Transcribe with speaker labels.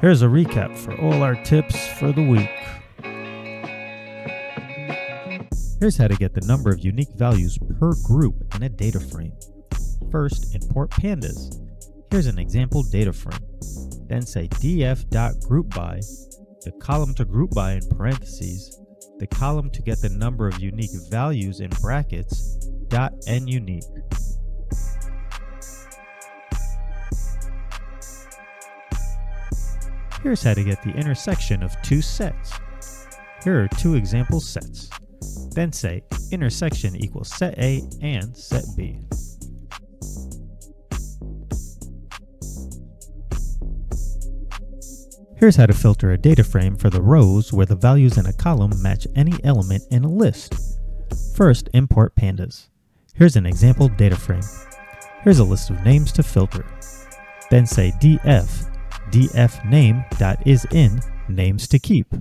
Speaker 1: Here's a recap for all our tips for the week. Here's how to get the number of unique values per group in a data frame. First, import pandas. Here's an example data frame. Then say df.groupBy, the column to group by in parentheses, the column to get the number of unique values in brackets, .nUnique. Here's how to get the intersection of two sets. Here are two example sets. Then say intersection equals set A and set B. Here's how to filter a data frame for the rows where the values in a column match any element in a list. First, import pandas. Here's an example data frame. Here's a list of names to filter. Then say df name.isin names to keep.